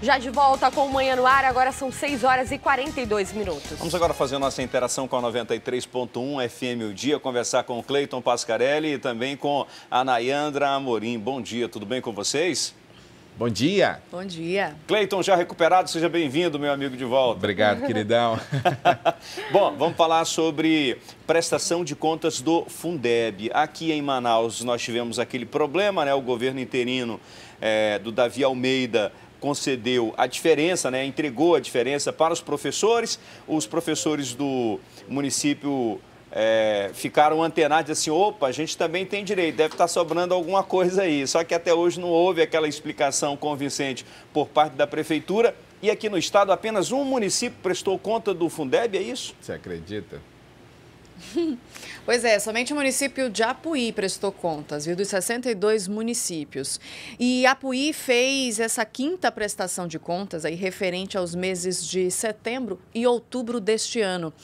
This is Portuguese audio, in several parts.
Já de volta com o Manhã no Ar, agora são 6 horas e 42 minutos. Vamos agora fazer nossa interação com a 93.1 FM O Dia, conversar com o Cleiton Pascarelli e também com a Nayandra Amorim. Bom dia, tudo bem com vocês? Bom dia. Bom dia. Cleiton, já recuperado, seja bem-vindo, meu amigo de volta. Obrigado, queridão. Bom, vamos falar sobre prestação de contas do Fundeb. Aqui em Manaus nós tivemos aquele problema, né? O governo interino do Davi Almeida concedeu a diferença, né? Entregou a diferença para os professores do município ficaram antenados assim, opa, a gente também tem direito, deve estar sobrando alguma coisa aí. Só que até hoje não houve aquela explicação convincente por parte da prefeitura. E aqui no estado apenas um município prestou conta do Fundeb, é isso? Você acredita? Pois é, somente o município de Apuí prestou contas, viu, dos 62 municípios. E Apuí fez essa quinta prestação de contas aí referente aos meses de setembro e outubro deste ano.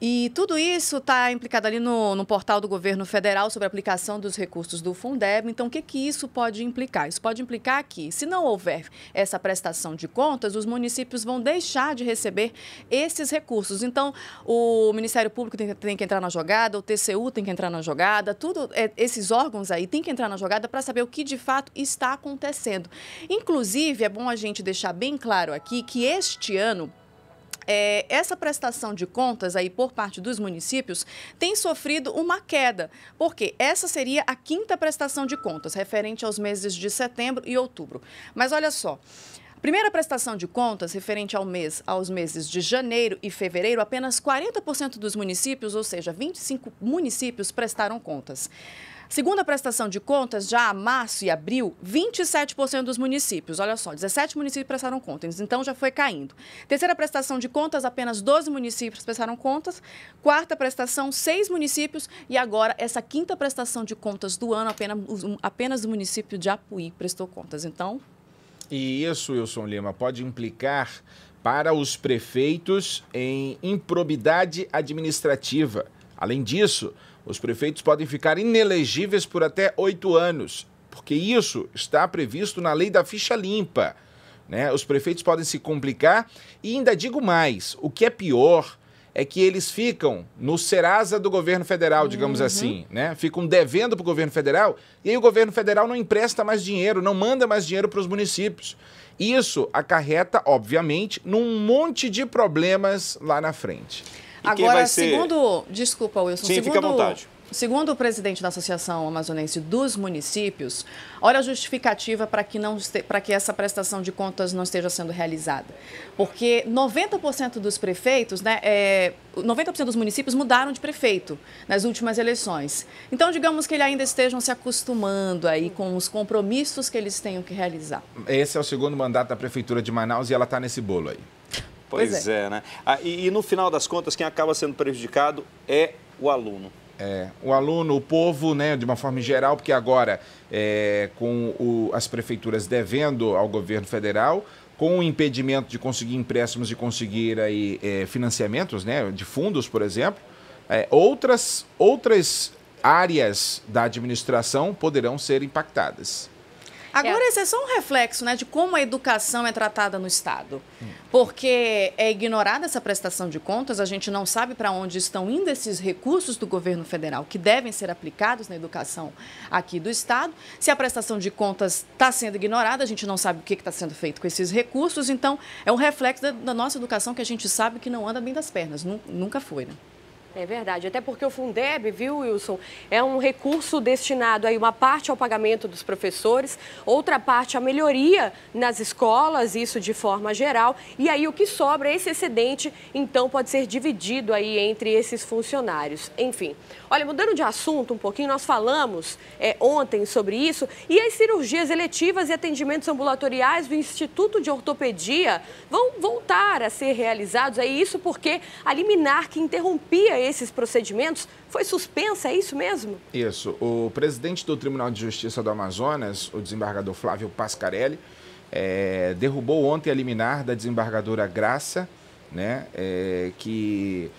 E tudo isso está implicado ali no portal do governo federal sobre a aplicação dos recursos do Fundeb. Então, o que isso pode implicar? Isso pode implicar que, se não houver essa prestação de contas, os municípios vão deixar de receber esses recursos. Então, o Ministério Público tem que entrar na jogada, o TCU tem que entrar na jogada, esses órgãos aí têm que entrar na jogada para saber o que de fato está acontecendo. Inclusive, é bom a gente deixar bem claro aqui que este ano, essa prestação de contas aí por parte dos municípios tem sofrido uma queda, porque essa seria a quinta prestação de contas, referente aos meses de setembro e outubro. Mas olha só, primeira prestação de contas, referente aos meses de janeiro e fevereiro, apenas 40% dos municípios, ou seja, 25 municípios prestaram contas. Segunda prestação de contas, já a março e abril, 27% dos municípios. Olha só, 17 municípios prestaram contas, então já foi caindo. Terceira prestação de contas, apenas 12 municípios prestaram contas. Quarta prestação, 6 municípios. E agora, essa quinta prestação de contas do ano, apenas o município de Apuí prestou contas. Então... E isso, Wilson Lima, pode implicar para os prefeitos em improbidade administrativa. Além disso, os prefeitos podem ficar inelegíveis por até 8 anos, porque isso está previsto na lei da ficha limpa, né? Os prefeitos podem se complicar e ainda digo mais, o que é pior é que eles ficam no Serasa do governo federal, digamos assim, né? Ficam devendo para o governo federal e aí o governo federal não empresta mais dinheiro, não manda mais dinheiro para os municípios. Isso acarreta, obviamente, num monte de problemas lá na frente. Agora, segundo... Desculpa, Wilson. Sim, fica à vontade. Segundo o presidente da Associação Amazonense dos Municípios, olha a justificativa para que essa prestação de contas não esteja sendo realizada. Porque 90% dos prefeitos, 90% dos municípios mudaram de prefeito nas últimas eleições. Então, digamos que eles ainda estejam se acostumando aí com os compromissos que eles tenham que realizar. Esse é o segundo mandato da Prefeitura de Manaus e ela está nesse bolo aí. Pois é, né? E no final das contas, quem acaba sendo prejudicado é o aluno. O aluno, o povo, né, de uma forma geral, porque agora, com as prefeituras devendo ao governo federal, com o impedimento de conseguir empréstimos e conseguir aí, financiamentos, né, de fundos, por exemplo, outras áreas da administração poderão ser impactadas. Agora, esse é só um reflexo, né, de como a educação é tratada no Estado. Porque é ignorada essa prestação de contas, a gente não sabe para onde estão indo esses recursos do governo federal que devem ser aplicados na educação aqui do Estado. Se a prestação de contas está sendo ignorada, a gente não sabe o que está sendo feito com esses recursos. Então, é um reflexo da nossa educação que a gente sabe que não anda bem das pernas. Nunca foi, né? É verdade, até porque o Fundeb, viu, Wilson, é um recurso destinado aí uma parte ao pagamento dos professores, outra parte à melhoria nas escolas, isso de forma geral, e aí o que sobra, esse excedente, então pode ser dividido aí entre esses funcionários. Enfim, olha, mudando de assunto um pouquinho, nós falamos ontem sobre isso, e as cirurgias eletivas e atendimentos ambulatoriais do Instituto de Ortopedia vão voltar a ser realizados, isso porque a liminar que interrompia esses procedimentos foi suspensa, é isso mesmo? Isso. O presidente do Tribunal de Justiça do Amazonas, o desembargador Flávio Pascarelli, derrubou ontem a liminar da desembargadora Graça, né, que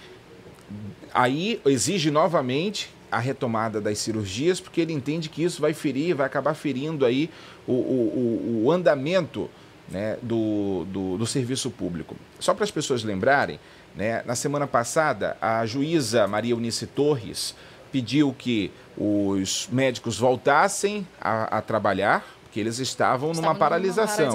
aí exige novamente a retomada das cirurgias, porque ele entende que isso vai acabar ferindo aí o andamento né, do serviço público. Só para as pessoas lembrarem, né, na semana passada, a juíza Maria Eunice Torres pediu que os médicos voltassem a trabalhar, porque eles estavam numa paralisação.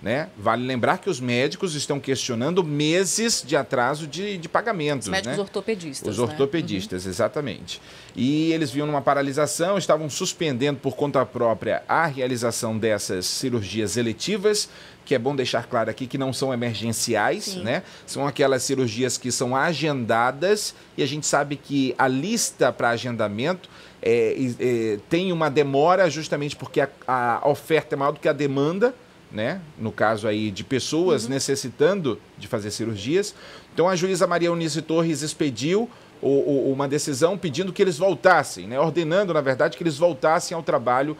Né? Vale lembrar que os médicos estão questionando meses de atraso de pagamentos. Os médicos, né? ortopedistas. Os ortopedistas, exatamente. E eles vinham numa paralisação, estavam suspendendo por conta própria a realização dessas cirurgias eletivas, que é bom deixar claro aqui que não são emergenciais, né? São aquelas cirurgias que são agendadas, e a gente sabe que a lista para agendamento tem uma demora justamente porque a oferta é maior do que a demanda, né? No caso aí de pessoas necessitando de fazer cirurgias. Então a juíza Maria Eunice Torres expediu uma decisão pedindo que eles voltassem, né? Ordenando, na verdade, que eles voltassem ao trabalho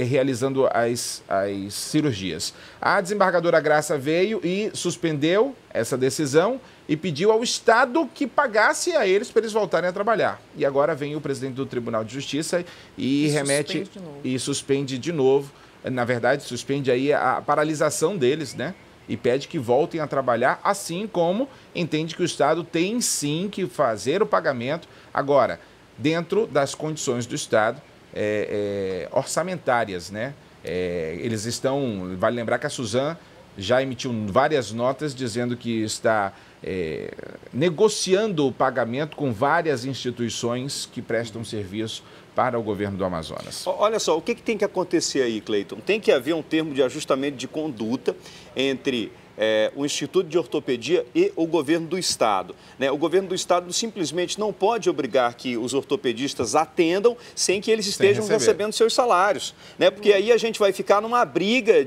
realizando as cirurgias. A desembargadora Graça veio e suspendeu essa decisão e pediu ao Estado que pagasse a eles para eles voltarem a trabalhar. E agora vem o presidente do Tribunal de Justiça e remete e suspende de novo. Na verdade, suspende aí a paralisação deles, né? E pede que voltem a trabalhar, assim como entende que o Estado tem sim que fazer o pagamento, agora, dentro das condições do Estado orçamentárias, né? Eles estão, vale lembrar que a Suzan já emitiu várias notas dizendo que está negociando o pagamento com várias instituições que prestam serviço para o governo do Amazonas. Olha só, o que tem que acontecer aí, Cleiton? Tem que haver um termo de ajustamento de conduta entre o Instituto de Ortopedia e o governo do Estado. Né? O governo do Estado simplesmente não pode obrigar que os ortopedistas atendam sem que eles estejam recebendo seus salários. Né? Porque aí a gente vai ficar numa briga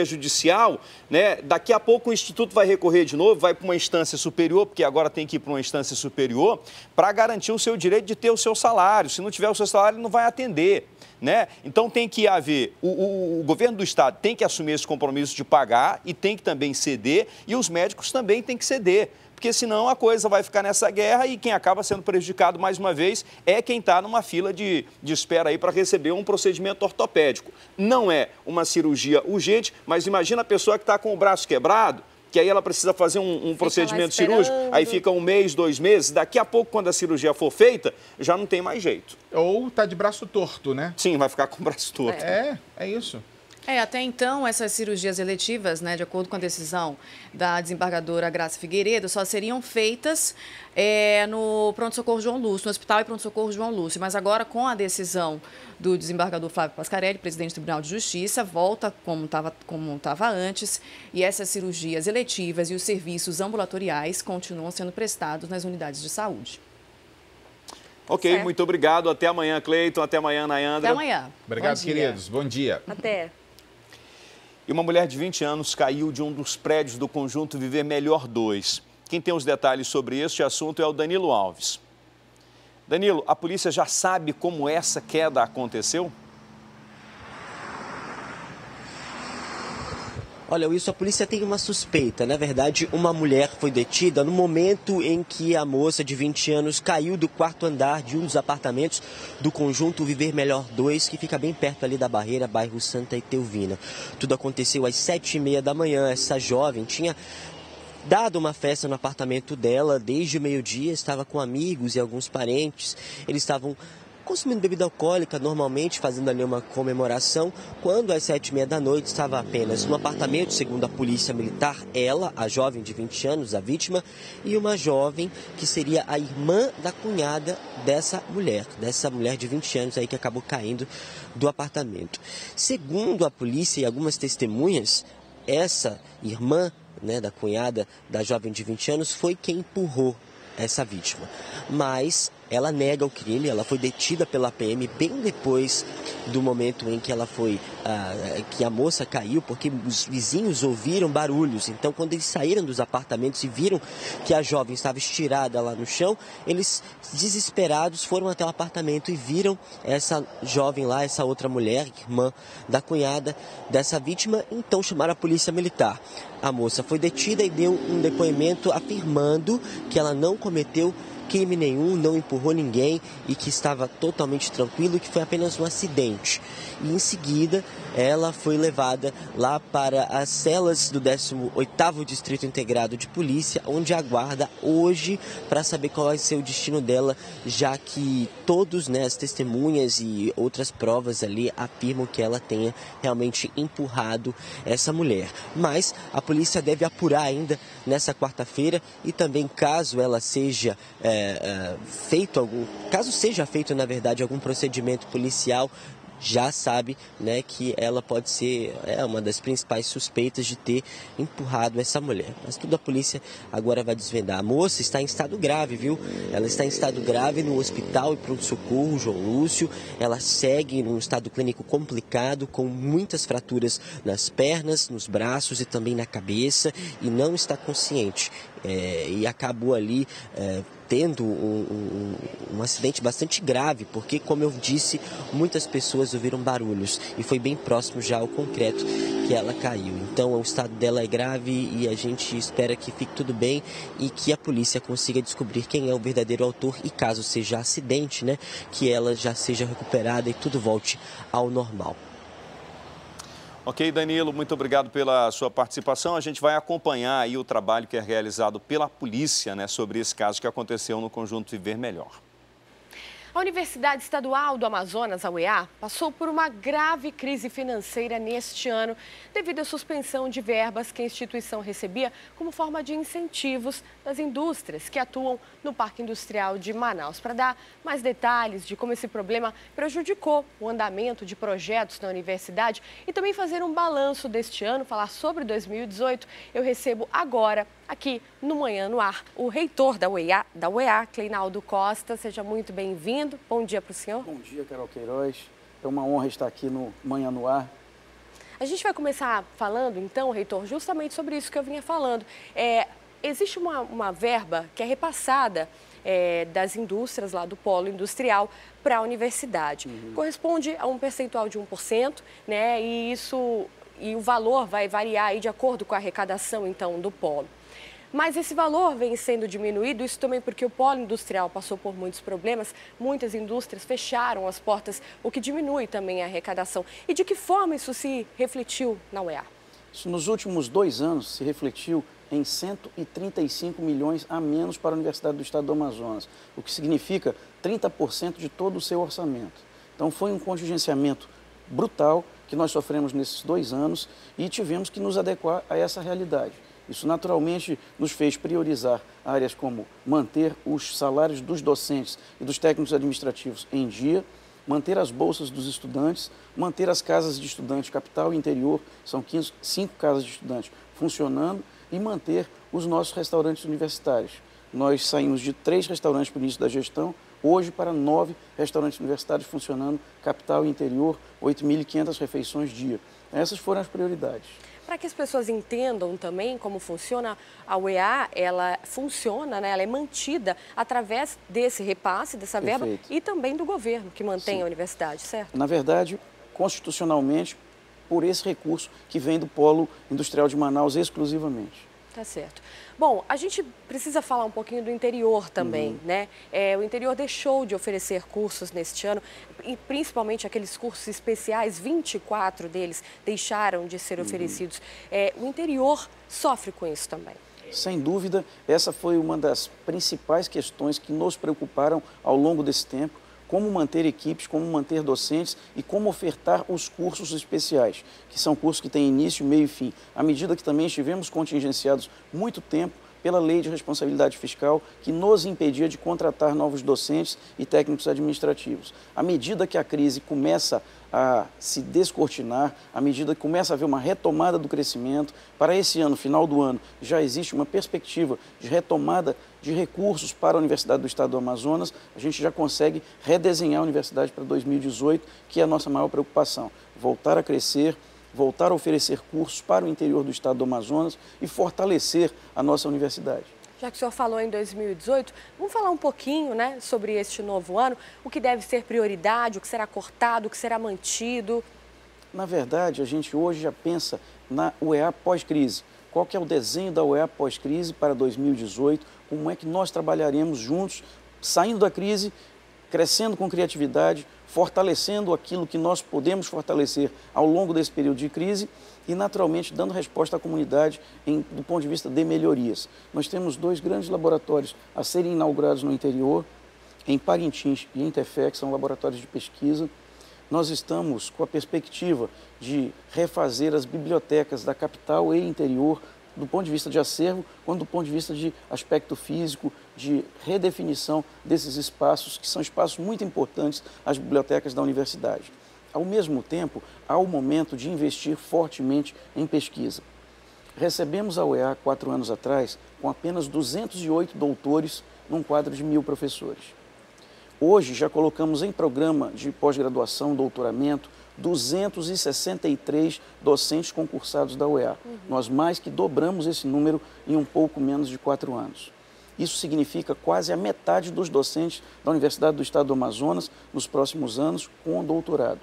judicial. Né? Daqui a pouco o Instituto vai recorrer de novo, vai para uma instância superior, porque agora tem que ir para uma instância superior, para garantir o seu direito de ter o seu salário. Se não tiver o seu salário, ele não vai atender. Né? Então tem que haver, o governo do Estado tem que assumir esse compromisso de pagar e tem que também ceder, e os médicos também têm que ceder, porque senão a coisa vai ficar nessa guerra e quem acaba sendo prejudicado mais uma vez é quem está numa fila de espera aí para receber um procedimento ortopédico. Não é uma cirurgia urgente, mas imagina a pessoa que está com o braço quebrado, que aí ela precisa fazer um procedimento cirúrgico, aí fica 1 mês, 2 meses, daqui a pouco, quando a cirurgia for feita, já não tem mais jeito. Ou tá de braço torto, né? Sim, vai ficar com o braço torto. É isso. Até então, essas cirurgias eletivas, né, de acordo com a decisão da desembargadora Graça Figueiredo, só seriam feitas no pronto-socorro João Lúcio, no Hospital e Pronto-Socorro João Lúcio. Mas agora, com a decisão do desembargador Flávio Pascarelli, presidente do Tribunal de Justiça, volta como estava antes, e essas cirurgias eletivas e os serviços ambulatoriais continuam sendo prestados nas unidades de saúde. Ok, certo. Muito obrigado. Até amanhã, Cleiton. Até amanhã, Nayandra. Até amanhã. Obrigado, queridos. Bom dia. Até. E uma mulher de 20 anos caiu de um dos prédios do conjunto Viver Melhor 2. Quem tem os detalhes sobre este assunto é o Danilo Alves. Danilo, a polícia já sabe como essa queda aconteceu? Olha, Wilson, a polícia tem uma suspeita. Na verdade, uma mulher foi detida no momento em que a moça de 20 anos caiu do 4º andar de um dos apartamentos do conjunto Viver Melhor 2, que fica bem perto ali da Barreira, bairro Santa Etelvina. Tudo aconteceu às 7h30 da manhã. Essa jovem tinha dado uma festa no apartamento dela desde o meio-dia, estava com amigos e alguns parentes. Eles estavam consumindo bebida alcoólica, normalmente fazendo ali uma comemoração, quando às 7h30 da noite estava apenas no apartamento, segundo a polícia militar, ela, a jovem de 20 anos, a vítima, e uma jovem que seria a irmã da cunhada dessa mulher de 20 anos aí que acabou caindo do apartamento. Segundo a polícia e algumas testemunhas, essa irmã, né, da cunhada da jovem de 20 anos foi quem empurrou essa vítima, mas ela nega o crime. Ela foi detida pela PM bem depois do momento em que que a moça caiu, porque os vizinhos ouviram barulhos. Então, quando eles saíram dos apartamentos e viram que a jovem estava estirada lá no chão, eles, desesperados, foram até o apartamento e viram essa jovem lá, essa outra mulher, irmã da cunhada dessa vítima, então chamaram a polícia militar. A moça foi detida e deu um depoimento afirmando que ela não cometeu crime nenhum, não empurrou ninguém e que estava totalmente tranquilo, que foi apenas um acidente. E em seguida, ela foi levada lá para as celas do 18º Distrito Integrado de Polícia, onde aguarda hoje para saber qual vai ser o destino dela, já que todos, né, as testemunhas e outras provas ali afirmam que ela tenha realmente empurrado essa mulher. Mas a polícia deve apurar ainda nessa quarta-feira e também caso ela seja caso seja feito, na verdade, algum procedimento policial, já sabe, né, que ela pode ser uma das principais suspeitas de ter empurrado essa mulher. Mas tudo a polícia agora vai desvendar. A moça está em estado grave, viu? Ela está em estado grave no hospital e pronto-socorro João Lúcio. Ela segue num estado clínico complicado, com muitas fraturas nas pernas, nos braços e também na cabeça, e não está consciente. E acabou ali tendo um acidente bastante grave, porque, como eu disse, muitas pessoas ouviram barulhos e foi bem próximo já ao concreto que ela caiu. Então, o estado dela é grave e a gente espera que fique tudo bem e que a polícia consiga descobrir quem é o verdadeiro autor e, caso seja acidente, né, que ela já seja recuperada e tudo volte ao normal. Ok, Danilo, muito obrigado pela sua participação. A gente vai acompanhar aí o trabalho que é realizado pela polícia, né, sobre esse caso que aconteceu no Conjunto Viver Melhor. A Universidade Estadual do Amazonas, a UEA, passou por uma grave crise financeira neste ano, devido à suspensão de verbas que a instituição recebia como forma de incentivos das indústrias que atuam no Parque Industrial de Manaus. Para dar mais detalhes de como esse problema prejudicou o andamento de projetos na universidade e também fazer um balanço deste ano, falar sobre 2018, eu recebo agora, aqui no Manhã no Ar, o reitor da UEA, Cleinaldo Costa. Seja muito bem-vindo. Bom dia para o senhor. Bom dia, Carol Queiroz. É uma honra estar aqui no Manhã no Ar. A gente vai começar falando, então, reitor, justamente sobre isso que eu vinha falando. Existe uma verba que é repassada das indústrias lá do polo industrial para a universidade. Corresponde a um percentual de 1%, né? E o valor vai variar aí de acordo com a arrecadação, então, do polo. Mas esse valor vem sendo diminuído, isso também porque o polo industrial passou por muitos problemas, muitas indústrias fecharam as portas, o que diminui também a arrecadação. E de que forma isso se refletiu na UEA? Isso nos últimos 2 anos se refletiu em 135 milhões a menos para a Universidade do Estado do Amazonas, o que significa 30% de todo o seu orçamento. Então foi um contingenciamento brutal que nós sofremos nesses 2 anos e tivemos que nos adequar a essa realidade. Isso naturalmente nos fez priorizar áreas como manter os salários dos docentes e dos técnicos administrativos em dia, manter as bolsas dos estudantes, manter as casas de estudantes capital e interior, são 5 casas de estudantes funcionando, e manter os nossos restaurantes universitários. Nós saímos de 3 restaurantes para o início da gestão, hoje para 9 restaurantes universitários funcionando, capital e interior, 8.500 refeições dia. Essas foram as prioridades. Para que as pessoas entendam também como funciona, a UEA, ela funciona, né? Ela é mantida através desse repasse, dessa verba, e também do governo que mantém a universidade, certo? Na verdade, constitucionalmente, por esse recurso que vem do Polo Industrial de Manaus exclusivamente. Tá certo. Bom, a gente precisa falar um pouquinho do interior também, né? O interior deixou de oferecer cursos neste ano, e principalmente aqueles cursos especiais, 24 deles deixaram de ser oferecidos. O interior sofre com isso também. Sem dúvida, essa foi uma das principais questões que nos preocuparam ao longo desse tempo. Como manter equipes, como manter docentes e como ofertar os cursos especiais, que são cursos que têm início, meio e fim. À medida que também estivemos contingenciados muito tempo pela Lei de Responsabilidade Fiscal, que nos impedia de contratar novos docentes e técnicos administrativos. À medida que a crise começa a se descortinar, à medida que começa a haver uma retomada do crescimento, para esse ano, final do ano, já existe uma perspectiva de retomada de recursos para a Universidade do Estado do Amazonas, a gente já consegue redesenhar a universidade para 2018, que é a nossa maior preocupação. Voltar a crescer, voltar a oferecer cursos para o interior do Estado do Amazonas e fortalecer a nossa universidade. Já que o senhor falou em 2018, vamos falar um pouquinho, né, sobre este novo ano, o que deve ser prioridade, o que será cortado, o que será mantido. Na verdade, a gente hoje já pensa na UEA pós-crise. Qual que é o desenho da UEA pós-crise para 2018? Como é que nós trabalharemos juntos, saindo da crise, crescendo com criatividade, fortalecendo aquilo que nós podemos fortalecer ao longo desse período de crise e, naturalmente, dando resposta à comunidade do ponto de vista de melhorias. Nós temos 2 grandes laboratórios a serem inaugurados no interior, em Parintins e em Tefé, que são laboratórios de pesquisa. Nós estamos com a perspectiva de refazer as bibliotecas da capital e interior, do ponto de vista de acervo, quanto do ponto de vista de aspecto físico, de redefinição desses espaços, que são espaços muito importantes, as bibliotecas da universidade. Ao mesmo tempo, há o momento de investir fortemente em pesquisa. Recebemos a UEA 4 anos atrás com apenas 208 doutores num quadro de 1.000 professores. Hoje já colocamos em programa de pós-graduação, doutoramento, 263 docentes concursados da UEA. Nós mais que dobramos esse número em um pouco menos de 4 anos. Isso significa quase a metade dos docentes da Universidade do Estado do Amazonas nos próximos anos com doutorado.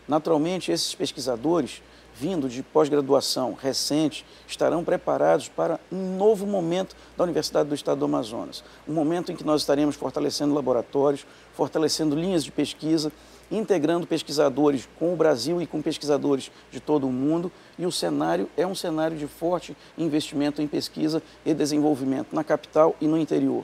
Naturalmente, esses pesquisadores, vindo de pós-graduação recente, estarão preparados para um novo momento da Universidade do Estado do Amazonas. Um momento em que nós estaremos fortalecendo laboratórios, fortalecendo linhas de pesquisa, integrando pesquisadores com o Brasil e com pesquisadores de todo o mundo, e o cenário é um cenário de forte investimento em pesquisa e desenvolvimento na capital e no interior.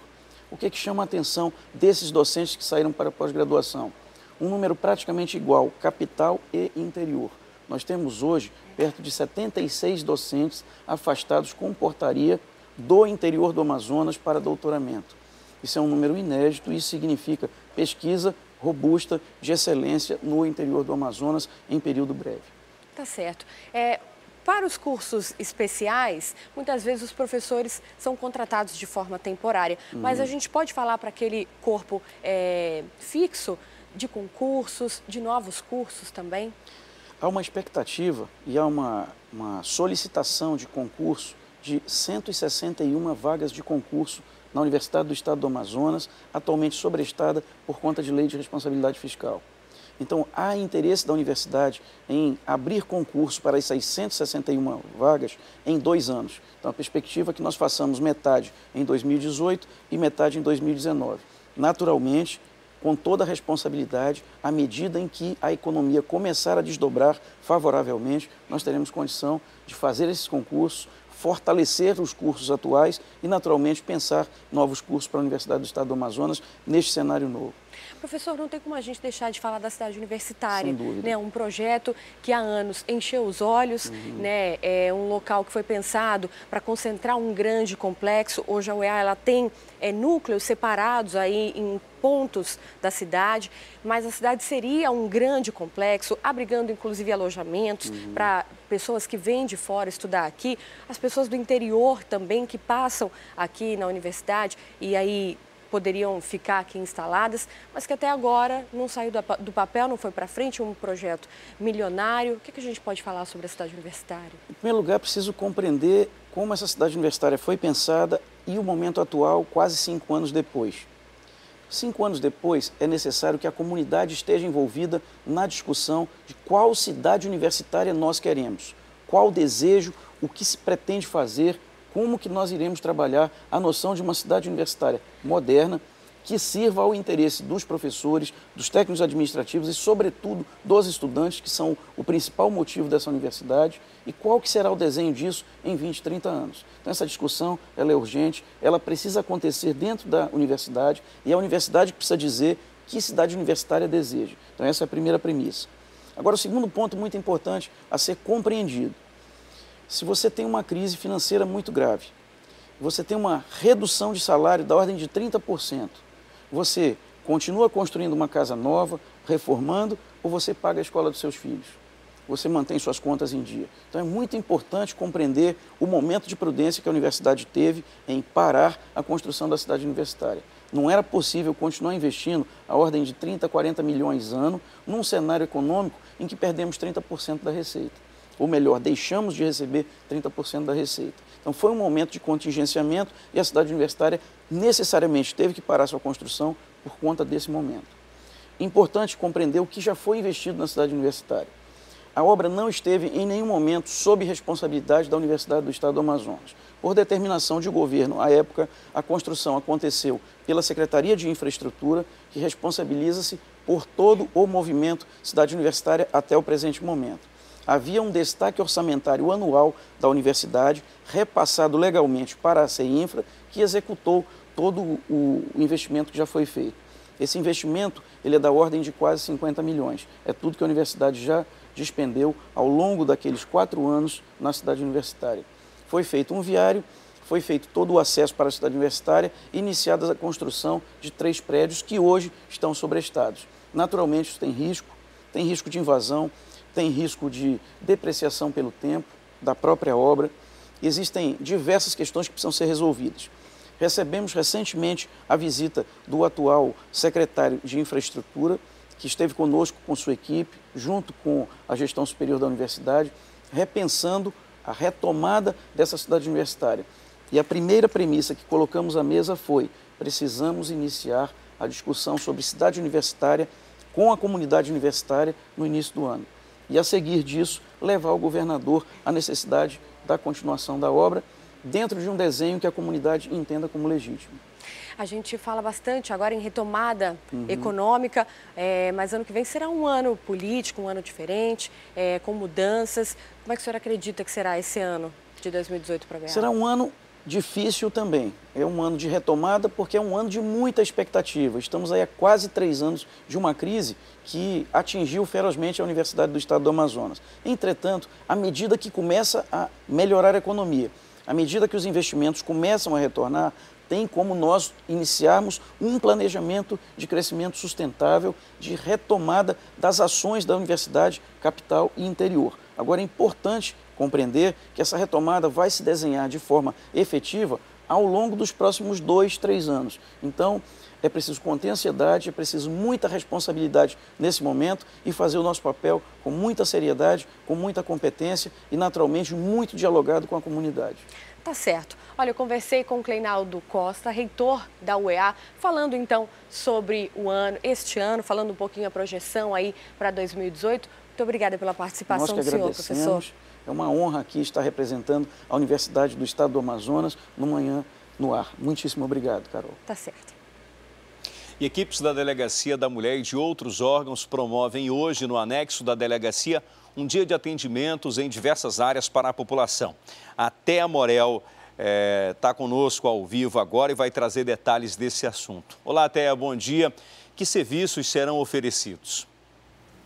O que chama a atenção desses docentes que saíram para a pós-graduação? Um número praticamente igual, capital e interior. Nós temos hoje perto de 76 docentes afastados com portaria do interior do Amazonas para doutoramento. Isso é um número inédito e isso significa pesquisa robusta, de excelência no interior do Amazonas em período breve. Tá certo. Para os cursos especiais, muitas vezes os professores são contratados de forma temporária, mas a gente pode falar para aquele corpo fixo de concursos, de novos cursos também? Há uma expectativa e há uma solicitação de concurso de 161 vagas de concurso na Universidade do Estado do Amazonas, atualmente sobrestada por conta de lei de responsabilidade fiscal. Então, há interesse da universidade em abrir concurso para essas 161 vagas em 2 anos. Então, a perspectiva é que nós façamos metade em 2018 e metade em 2019. Naturalmente, com toda a responsabilidade, à medida em que a economia começar a desdobrar favoravelmente, nós teremos condição de fazer esses concursos, fortalecer os cursos atuais e, naturalmente, pensar novos cursos para a Universidade do Estado do Amazonas neste cenário novo. Professor, não tem como a gente deixar de falar da cidade universitária. Sem dúvida. Né? Um projeto que há anos encheu os olhos, né? É um local que foi pensado para concentrar um grande complexo. Hoje a UEA ela tem núcleos separados aí em pontos da cidade, mas a cidade seria um grande complexo, abrigando inclusive alojamentos para pessoas que vêm de fora estudar aqui, as pessoas do interior também que passam aqui na universidade e aí poderiam ficar aqui instaladas, mas que até agora não saiu do papel, não foi para frente, um projeto milionário. O que a gente pode falar sobre a cidade universitária? Em primeiro lugar, preciso compreender como essa cidade universitária foi pensada e o momento atual, quase 5 anos depois. 5 anos depois, é necessário que a comunidade esteja envolvida na discussão de qual cidade universitária nós queremos, qual o desejo, o que se pretende fazer, como que nós iremos trabalhar a noção de uma cidade universitária moderna que sirva ao interesse dos professores, dos técnicos administrativos e, sobretudo, dos estudantes, que são o principal motivo dessa universidade, e qual que será o desenho disso em 20, 30 anos. Então, essa discussão ela é urgente, ela precisa acontecer dentro da universidade e é a universidade que precisa dizer que cidade universitária deseja. Então, essa é a primeira premissa. Agora, o segundo ponto muito importante a ser compreendido. Se você tem uma crise financeira muito grave, você tem uma redução de salário da ordem de 30%, você continua construindo uma casa nova, reformando, ou você paga a escola dos seus filhos? Você mantém suas contas em dia. Então é muito importante compreender o momento de prudência que a universidade teve em parar a construção da cidade universitária. Não era possível continuar investindo a ordem de 30, 40 milhões ano num cenário econômico em que perdemos 30% da receita. Ou melhor, deixamos de receber 30% da receita. Então foi um momento de contingenciamento e a cidade universitária necessariamente teve que parar sua construção por conta desse momento. Importante compreender o que já foi investido na cidade universitária. A obra não esteve em nenhum momento sob responsabilidade da Universidade do Estado do Amazonas. Por determinação de governo, à época, a construção aconteceu pela Secretaria de Infraestrutura, que responsabiliza-se por todo o movimento Cidade Universitária até o presente momento. Havia um destaque orçamentário anual da universidade, repassado legalmente para a CEINFRA, que executou todo o investimento que já foi feito. Esse investimento ele é da ordem de quase 50 milhões. É tudo que a universidade já despendeu ao longo daqueles 4 anos na cidade universitária. Foi feito um viário, foi feito todo o acesso para a cidade universitária, iniciada a construção de 3 prédios que hoje estão sobrestados. Naturalmente, isso tem risco de invasão, tem risco de depreciação pelo tempo da própria obra. Existem diversas questões que precisam ser resolvidas. Recebemos recentemente a visita do atual secretário de Infraestrutura, que esteve conosco com sua equipe, junto com a gestão superior da universidade, repensando a retomada dessa cidade universitária. E a primeira premissa que colocamos à mesa foi: precisamos iniciar a discussão sobre cidade universitária com a comunidade universitária no início do ano. E a seguir disso, levar ao governador a necessidade da continuação da obra, dentro de um desenho que a comunidade entenda como legítimo. A gente fala bastante agora em retomada econômica, mas ano que vem será um ano político, um ano diferente, com mudanças. Como é que o senhor acredita que será esse ano de 2018 para a BH? Será um ano difícil também. É um ano de retomada porque é um ano de muita expectativa. Estamos aí há quase 3 anos de uma crise que atingiu ferozmente a Universidade do Estado do Amazonas. Entretanto, à medida que começa a melhorar a economia, à medida que os investimentos começam a retornar, tem como nós iniciarmos um planejamento de crescimento sustentável, de retomada das ações da universidade, capital e interior. Agora, é importante compreender que essa retomada vai se desenhar de forma efetiva ao longo dos próximos 2, 3 anos. Então, é preciso conter a ansiedade, é preciso muita responsabilidade nesse momento e fazer o nosso papel com muita seriedade, com muita competência e, naturalmente, muito dialogado com a comunidade. Tá certo. Olha, eu conversei com o Cleinaldo Costa, reitor da UEA, falando então sobre o ano, este ano, falando um pouquinho a projeção aí para 2018. Muito obrigada pela participação do senhor, professor. É uma honra aqui estar representando a Universidade do Estado do Amazonas no Manhã no Ar. Muitíssimo obrigado, Carol. Tá certo. E equipes da Delegacia da Mulher e de outros órgãos promovem hoje, no anexo da delegacia, um dia de atendimentos em diversas áreas para a população. A Thea Morel está conosco ao vivo agora e vai trazer detalhes desse assunto. Olá, Thea, bom dia. Que serviços serão oferecidos?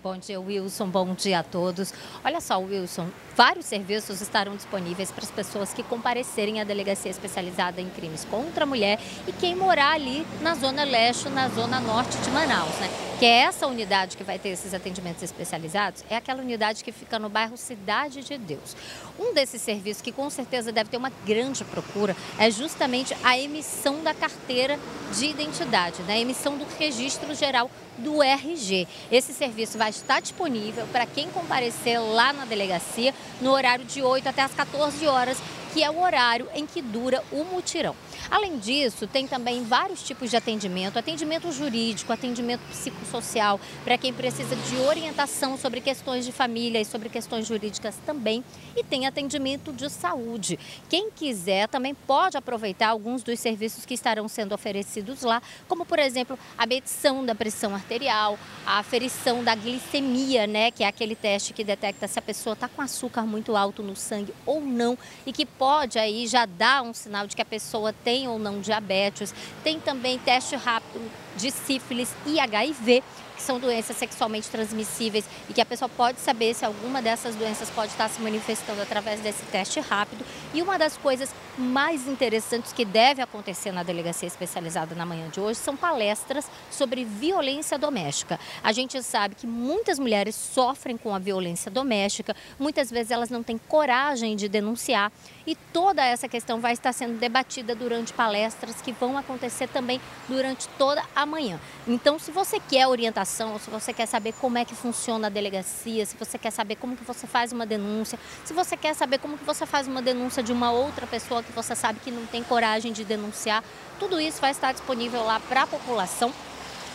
Bom dia, Wilson. Bom dia a todos. Olha só, Wilson, vários serviços estarão disponíveis para as pessoas que comparecerem à delegacia especializada em crimes contra a mulher e quem morar ali na Zona Leste, na Zona Norte de Manaus, né? Que é essa unidade que vai ter esses atendimentos especializados, é aquela unidade que fica no bairro Cidade de Deus. Um desses serviços que com certeza deve ter uma grande procura é justamente a emissão da carteira de identidade, né? A emissão do registro geral do RG. Esse serviço vai estar disponível para quem comparecer lá na delegacia no horário de 8 até as 14 horas, que é o horário em que dura o mutirão. Além disso, tem também vários tipos de atendimento, atendimento jurídico, atendimento psicossocial, para quem precisa de orientação sobre questões de família e sobre questões jurídicas também, e tem atendimento de saúde. Quem quiser também pode aproveitar alguns dos serviços que estarão sendo oferecidos lá, como por exemplo, a medição da pressão arterial, a aferição da glicemia, né, que é aquele teste que detecta se a pessoa está com açúcar muito alto no sangue ou não, e que pode aí já dar um sinal de que a pessoa tem ou não diabetes. Tem também teste rápido de sífilis e HIV, que são doenças sexualmente transmissíveis e que a pessoa pode saber se alguma dessas doenças pode estar se manifestando através desse teste rápido. E uma das coisas mais interessantes que deve acontecer na delegacia especializada na manhã de hoje são palestras sobre violência doméstica. A gente sabe que muitas mulheres sofrem com a violência doméstica, muitas vezes elas não têm coragem de denunciar, e toda essa questão vai estar sendo debatida durante palestras que vão acontecer também durante toda a manhã. Então, se você quer orientação, se você quer saber como é que funciona a delegacia, se você quer saber como que você faz uma denúncia, se você quer saber como que você faz uma denúncia de uma outra pessoa que você sabe que não tem coragem de denunciar, tudo isso vai estar disponível lá para a população.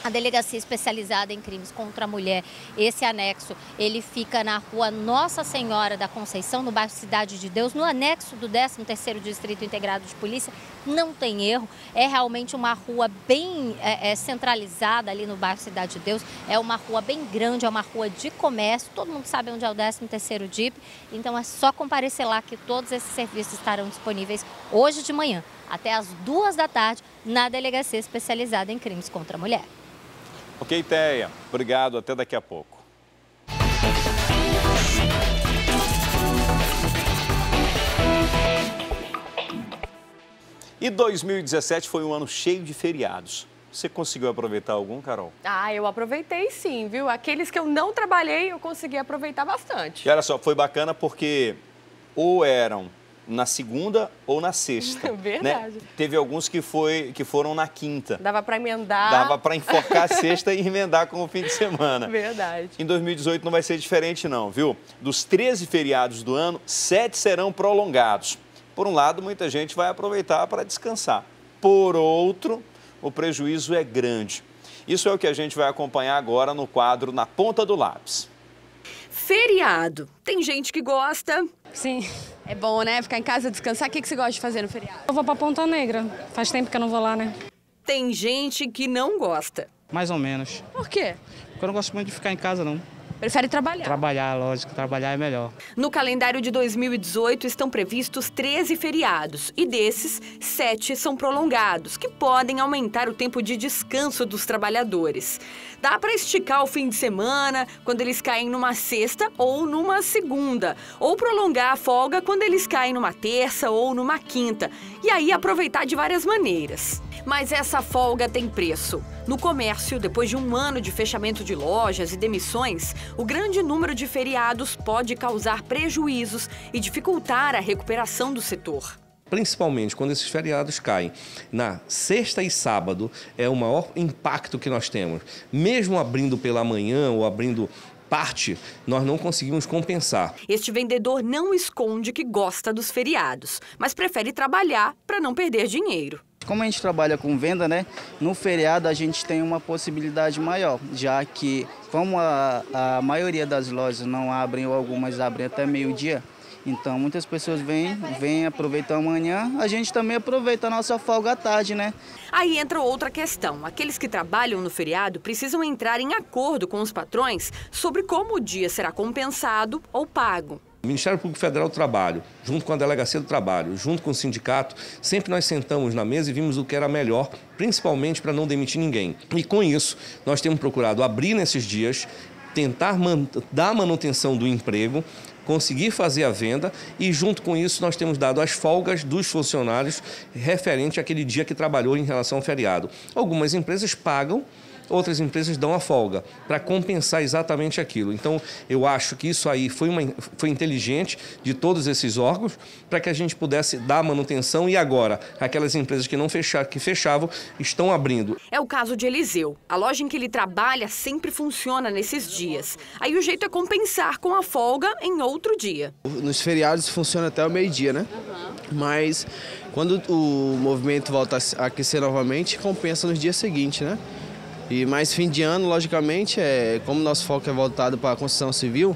A Delegacia Especializada em Crimes contra a Mulher, esse anexo, ele fica na rua Nossa Senhora da Conceição, no bairro Cidade de Deus, no anexo do 13º Distrito Integrado de Polícia. Não tem erro, é realmente uma rua bem centralizada ali no bairro Cidade de Deus. É uma rua bem grande, é uma rua de comércio, todo mundo sabe onde é o 13º DIP, então é só comparecer lá que todos esses serviços estarão disponíveis hoje de manhã, até às 2 da tarde, na Delegacia Especializada em Crimes contra a Mulher. Ok, Teia. Obrigado. Até daqui a pouco. E 2017 foi um ano cheio de feriados. Você conseguiu aproveitar algum, Carol? Ah, eu aproveitei sim, viu? Aqueles que eu não trabalhei, eu consegui aproveitar bastante. E olha só, foi bacana porque ou eram na segunda ou na sexta. Verdade. Né? Teve alguns que foram na quinta. Dava para emendar. Dava para enfocar a sexta e emendar com o fim de semana. Verdade. Em 2018 não vai ser diferente não, viu? Dos 13 feriados do ano, 7 serão prolongados. Por um lado, muita gente vai aproveitar para descansar. Por outro, o prejuízo é grande. Isso é o que a gente vai acompanhar agora no quadro Na Ponta do Lápis. Feriado. Tem gente que gosta. Sim. É bom, né? Ficar em casa, descansar. O que você gosta de fazer no feriado? Eu vou pra Ponta Negra. Faz tempo que eu não vou lá, né? Tem gente que não gosta. Mais ou menos. Por quê? Porque eu não gosto muito de ficar em casa, não. Prefere trabalhar? Trabalhar, lógico. Trabalhar é melhor. No calendário de 2018 estão previstos 13 feriados e desses, 7 são prolongados, que podem aumentar o tempo de descanso dos trabalhadores. Dá para esticar o fim de semana quando eles caem numa sexta ou numa segunda, ou prolongar a folga quando eles caem numa terça ou numa quinta, e aí aproveitar de várias maneiras. Mas essa folga tem preço. No comércio, depois de um ano de fechamento de lojas e demissões, o grande número de feriados pode causar prejuízos e dificultar a recuperação do setor. Principalmente quando esses feriados caem na sexta e sábado, é o maior impacto que nós temos. Mesmo abrindo pela manhã ou abrindo parte, nós não conseguimos compensar. Este vendedor não esconde que gosta dos feriados, mas prefere trabalhar para não perder dinheiro. Como a gente trabalha com venda, né? No feriado a gente tem uma possibilidade maior, já que como a maioria das lojas não abrem ou algumas abrem até meio-dia, então muitas pessoas vêm aproveitar amanhã, a gente também aproveita a nossa folga à tarde, né? Aí entra outra questão. Aqueles que trabalham no feriado precisam entrar em acordo com os patrões sobre como o dia será compensado ou pago. O Ministério Público Federal do Trabalho, junto com a Delegacia do Trabalho, junto com o sindicato, sempre nós sentamos na mesa e vimos o que era melhor, principalmente para não demitir ninguém. E com isso, nós temos procurado abrir nesses dias, tentar dar manutenção do emprego, conseguir fazer a venda e, junto com isso, nós temos dado as folgas dos funcionários referente àquele dia que trabalhou em relação ao feriado. Algumas empresas pagam, outras empresas dão a folga para compensar exatamente aquilo. Então, eu acho que isso aí foi inteligente de todos esses órgãos para que a gente pudesse dar manutenção e agora aquelas empresas que não fechavam estão abrindo. É o caso de Eliseu. A loja em que ele trabalha sempre funciona nesses dias. Aí o jeito é compensar com a folga em outro dia. Nos feriados funciona até o meio-dia, né? Mas quando o movimento volta a aquecer novamente, compensa nos dias seguintes, né? E mais fim de ano, logicamente, como nosso foco é voltado para a construção civil,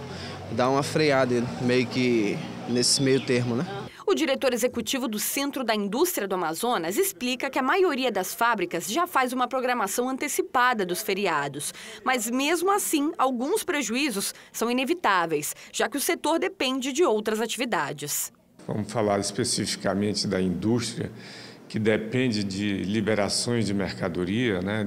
dá uma freada meio que nesse meio termo, né? O diretor executivo do Centro da Indústria do Amazonas explica que a maioria das fábricas já faz uma programação antecipada dos feriados. Mas mesmo assim, alguns prejuízos são inevitáveis, já que o setor depende de outras atividades. Vamos falar especificamente da indústria, que depende de liberações de mercadoria, né,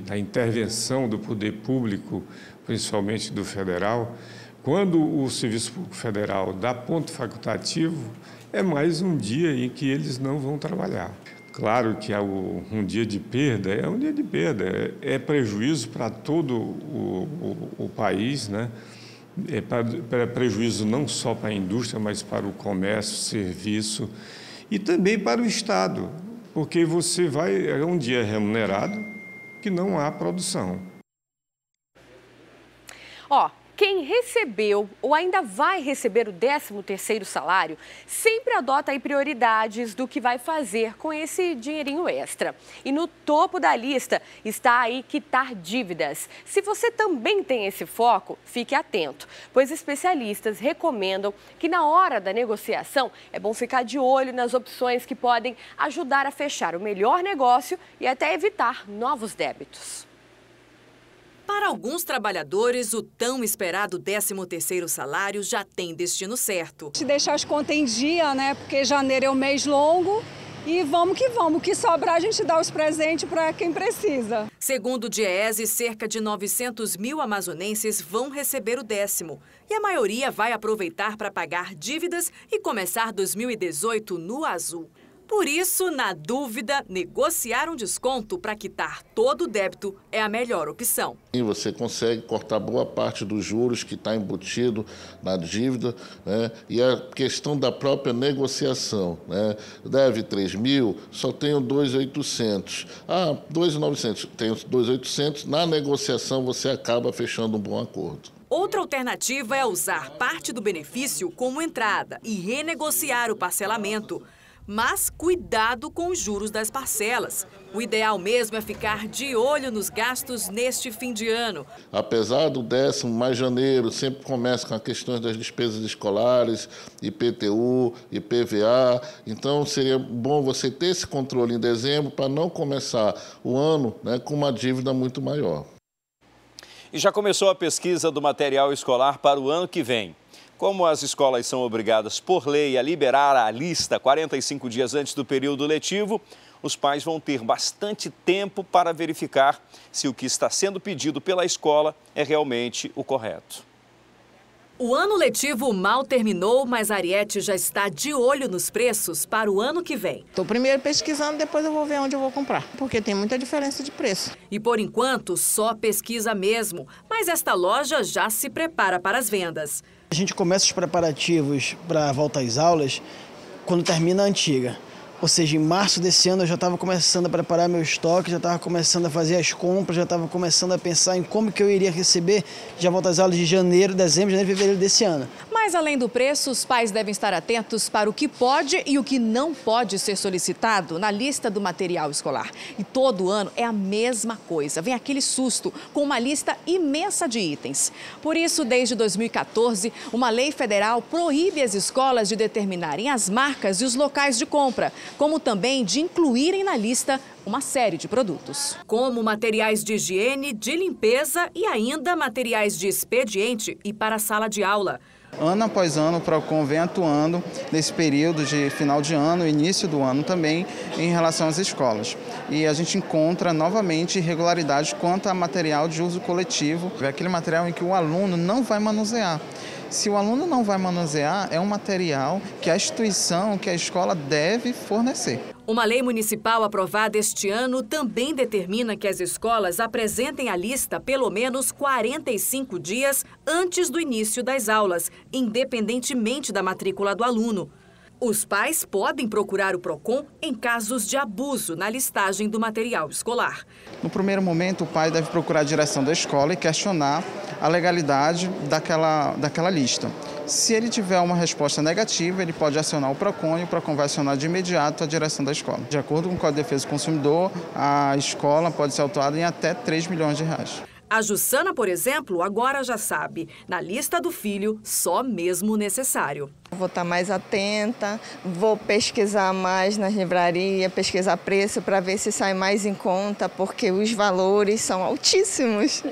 da intervenção do poder público, principalmente do federal. Quando o Serviço Público Federal dá ponto facultativo, é mais um dia em que eles não vão trabalhar. Claro que um dia de perda é um dia de perda, é prejuízo para todo o país, né? É prejuízo não só para a indústria, mas para o comércio, serviço, e também para o Estado, porque é um dia remunerado que não há produção. Quem recebeu ou ainda vai receber o 13º salário sempre adota aí prioridades do que vai fazer com esse dinheirinho extra. E no topo da lista está aí quitar dívidas. Se você também tem esse foco, fique atento, pois especialistas recomendam que na hora da negociação é bom ficar de olho nas opções que podem ajudar a fechar o melhor negócio e até evitar novos débitos. Para alguns trabalhadores, o tão esperado 13º salário já tem destino certo. De deixar as contas em dia, né? Porque janeiro é um mês longo e vamos. O que sobrar a gente dá os presentes para quem precisa. Segundo o Diese, cerca de 900 mil amazonenses vão receber o 10º. E a maioria vai aproveitar para pagar dívidas e começar 2018 no azul. Por isso, na dúvida, negociar um desconto para quitar todo o débito é a melhor opção. E você consegue cortar boa parte dos juros que está embutido na dívida, né? E a questão da própria negociação, né? Deve 3 mil, só tenho 2.800. 2.900, tenho 2.800. Na negociação você acaba fechando um bom acordo. Outra alternativa é usar parte do benefício como entrada e renegociar o parcelamento. Mas cuidado com os juros das parcelas. O ideal mesmo é ficar de olho nos gastos neste fim de ano. Apesar do 10º, mais janeiro, sempre começa com as questões das despesas escolares, IPTU, IPVA. Então, seria bom você ter esse controle em dezembro para não começar o ano, né, com uma dívida muito maior. E já começou a pesquisa do material escolar para o ano que vem. Como as escolas são obrigadas por lei a liberar a lista 45 dias antes do período letivo, os pais vão ter bastante tempo para verificar se o que está sendo pedido pela escola é realmente o correto. O ano letivo mal terminou, mas a Ariete já está de olho nos preços para o ano que vem. Estou primeiro pesquisando, depois eu vou ver onde eu vou comprar, porque tem muita diferença de preço. E por enquanto, só pesquisa mesmo, mas esta loja já se prepara para as vendas. A gente começa os preparativos para a volta às aulas quando termina a antiga. Ou seja, em março desse ano eu já estava começando a preparar meu estoque, já estava começando a fazer as compras, já estava começando a pensar em como que eu iria receber já volta às aulas de janeiro, dezembro, janeiro e fevereiro desse ano. Mas além do preço, os pais devem estar atentos para o que pode e o que não pode ser solicitado na lista do material escolar. E todo ano é a mesma coisa, vem aquele susto com uma lista imensa de itens. Por isso, desde 2014, uma lei federal proíbe as escolas de determinarem as marcas e os locais de compra, como também de incluírem na lista uma série de produtos. Como materiais de higiene, de limpeza e ainda materiais de expediente e para a sala de aula. Ano após ano, o PROCON vem atuando nesse período de final de ano, início do ano também, em relação às escolas. E a gente encontra novamente irregularidades quanto a material de uso coletivo. É aquele material em que o aluno não vai manusear. Se o aluno não vai manusear, é um material que a instituição, que a escola deve fornecer. Uma lei municipal aprovada este ano também determina que as escolas apresentem a lista pelo menos 45 dias antes do início das aulas, independentemente da matrícula do aluno. Os pais podem procurar o PROCON em casos de abuso na listagem do material escolar. No primeiro momento, o pai deve procurar a direção da escola e questionar a legalidade daquela lista. Se ele tiver uma resposta negativa, ele pode acionar o PROCON e o PROCON vai acionar de imediato a direção da escola. De acordo com o Código de Defesa do Consumidor, a escola pode ser autuada em até 3 milhões de reais. A Jussana, por exemplo, agora já sabe, na lista do filho, só mesmo o necessário. Vou estar mais atenta, vou pesquisar mais nas livrarias, pesquisar preço para ver se sai mais em conta, porque os valores são altíssimos.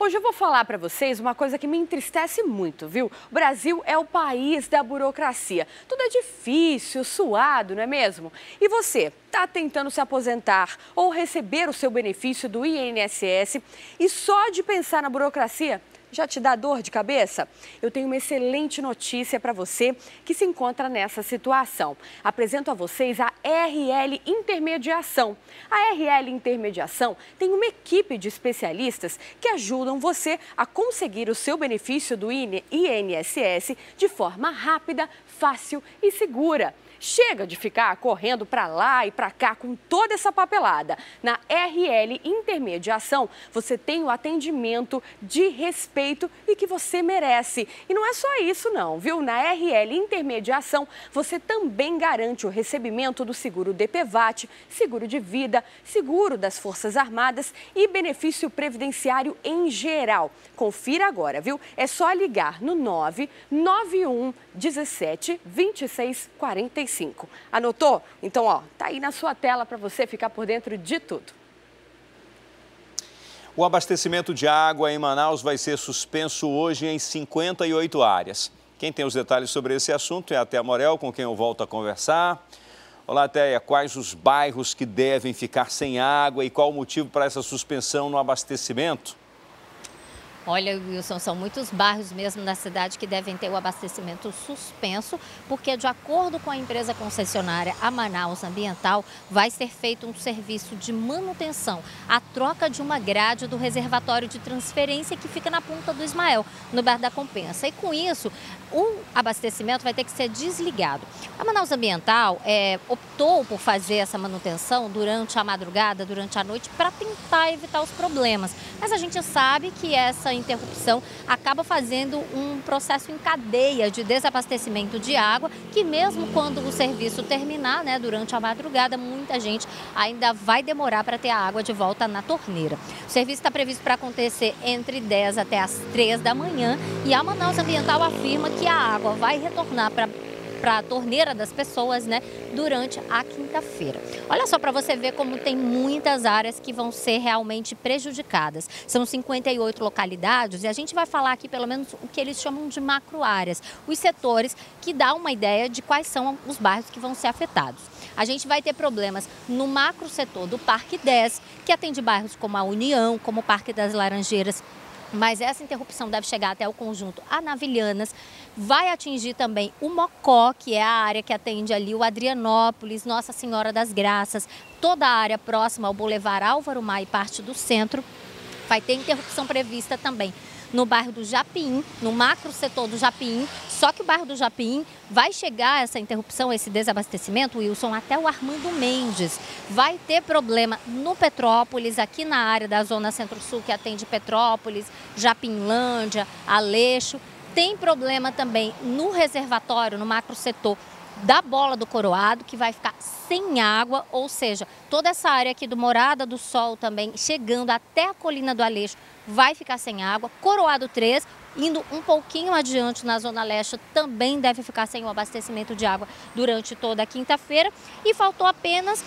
Hoje eu vou falar para vocês uma coisa que me entristece muito, viu? O Brasil é o país da burocracia. Tudo é difícil, suado, não é mesmo? E você, está tentando se aposentar ou receber o seu benefício do INSS e só de pensar na burocracia já te dá dor de cabeça? Eu tenho uma excelente notícia para você que se encontra nessa situação. Apresento a vocês a RL Intermediação. A RL Intermediação tem uma equipe de especialistas que ajudam você a conseguir o seu benefício do INSS de forma rápida, fácil e segura. Chega de ficar correndo para lá e para cá com toda essa papelada. Na RL Intermediação, você tem o atendimento de respeito e que você merece. E não é só isso não, viu? Na RL Intermediação, você também garante o recebimento do seguro DPVAT, seguro de vida, seguro das Forças Armadas e benefício previdenciário em geral. Confira agora, viu? É só ligar no 991 17 26 45. Anotou? Então, ó, tá aí na sua tela para você ficar por dentro de tudo. O abastecimento de água em Manaus vai ser suspenso hoje em 58 áreas. Quem tem os detalhes sobre esse assunto é a Téia Morel, com quem eu volto a conversar. Olá, Téia, quais os bairros que devem ficar sem água e qual o motivo para essa suspensão no abastecimento? Olha, Wilson, são muitos bairros mesmo na cidade que devem ter o abastecimento suspenso, porque de acordo com a empresa concessionária, a Manaus Ambiental, vai ser feito um serviço de manutenção, a troca de uma grade do reservatório de transferência que fica na Ponta do Ismael, no bairro da Compensa. E com isso, o abastecimento vai ter que ser desligado. A Manaus Ambiental optou por fazer essa manutenção durante a madrugada, durante a noite, para tentar evitar os problemas. Mas a gente sabe que essa interrupção acaba fazendo um processo em cadeia de desabastecimento de água, que mesmo quando o serviço terminar, né, durante a madrugada, muita gente ainda vai demorar para ter a água de volta na torneira. O serviço está previsto para acontecer entre 10 até as 3 da manhã e a Manaus Ambiental afirma que a água vai retornar para a torneira das pessoas, né, durante a quinta-feira. Olha só para você ver como tem muitas áreas que vão ser realmente prejudicadas. São 58 localidades e a gente vai falar aqui pelo menos o que eles chamam de macro-áreas, os setores que dão uma ideia de quais são os bairros que vão ser afetados. A gente vai ter problemas no macro setor do Parque 10, que atende bairros como a União, como o Parque das Laranjeiras. Mas essa interrupção deve chegar até o conjunto Anavilhanas, vai atingir também o Mocó, que é a área que atende ali o Adrianópolis, Nossa Senhora das Graças, toda a área próxima ao Boulevard Álvaro Maia e parte do centro. Vai ter interrupção prevista também no bairro do Japim, no macro setor do Japim, só que o bairro do Japim vai chegar essa interrupção, esse desabastecimento, Wilson, até o Armando Mendes. Vai ter problema no Petrópolis, aqui na área da Zona Centro-Sul, que atende Petrópolis, Japinlândia, Aleixo. Tem problema também no reservatório, no macro setor da Bola do Coroado, que vai ficar sem água, ou seja, toda essa área aqui do Morada do Sol também, chegando até a Colina do Aleixo, vai ficar sem água. Coroado 3, indo um pouquinho adiante na Zona Leste, também deve ficar sem o abastecimento de água durante toda a quinta-feira. E faltou apenas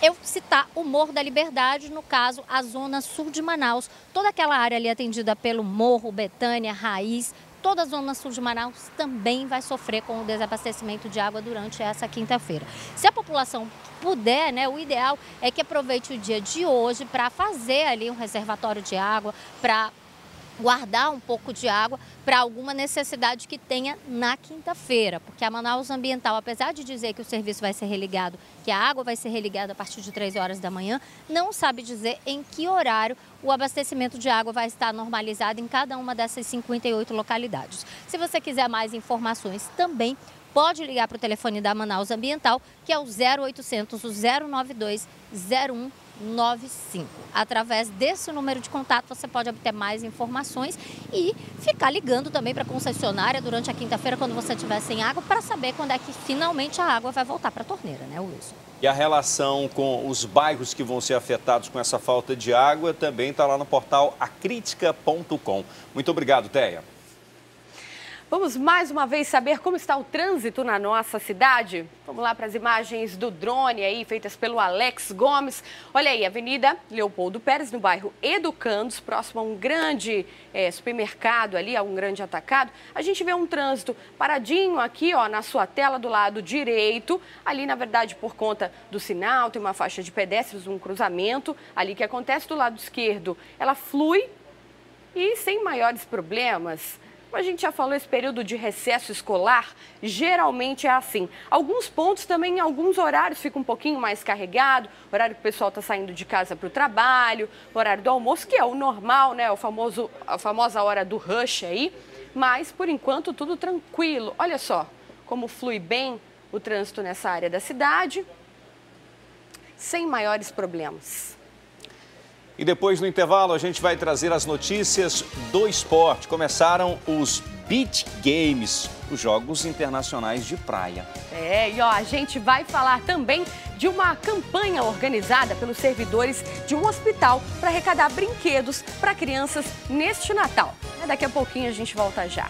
eu citar o Morro da Liberdade, no caso, a Zona Sul de Manaus. Toda aquela área ali atendida pelo Morro, Betânia, Raiz, toda a Zona Sul de Manaus também vai sofrer com o desabastecimento de água durante essa quinta-feira. Se a população puder, né, o ideal é que aproveite o dia de hoje para fazer ali um reservatório de água, para guardar um pouco de água para alguma necessidade que tenha na quinta-feira, porque a Manaus Ambiental, apesar de dizer que o serviço vai ser religado, que a água vai ser religada a partir de 3 horas da manhã, não sabe dizer em que horário o abastecimento de água vai estar normalizado em cada uma dessas 58 localidades. Se você quiser mais informações também, pode ligar para o telefone da Manaus Ambiental, que é o 0800 092 0195. Através desse número de contato você pode obter mais informações e ficar ligando também para a concessionária durante a quinta-feira, quando você estiver sem água, para saber quando é que finalmente a água vai voltar para a torneira, né, Wilson? E a relação com os bairros que vão ser afetados com essa falta de água também está lá no portal acritica.com. Muito obrigado, Téia. Vamos mais uma vez saber como está o trânsito na nossa cidade? Vamos lá para as imagens do drone aí, feitas pelo Alex Gomes. Olha aí, Avenida Leopoldo Pérez, no bairro Educandos, próximo a um grande supermercado ali, a um grande atacado. A gente vê um trânsito paradinho aqui, ó, na sua tela do lado direito. Ali, na verdade, por conta do sinal, tem uma faixa de pedestres, um cruzamento ali que acontece do lado esquerdo. Ela flui e sem maiores problemas. Como a gente já falou, esse período de recesso escolar geralmente é assim. Alguns pontos também, em alguns horários, fica um pouquinho mais carregado. Horário que o pessoal está saindo de casa para o trabalho, horário do almoço, que é o normal, né? A famosa hora do rush aí. Mas, por enquanto, tudo tranquilo. Olha só como flui bem o trânsito nessa área da cidade sem maiores problemas. E depois, no intervalo, a gente vai trazer as notícias do esporte. Começaram os Beach Games, os Jogos Internacionais de Praia. E a gente vai falar também de uma campanha organizada pelos servidores de um hospital para arrecadar brinquedos para crianças neste Natal. Daqui a pouquinho a gente volta já.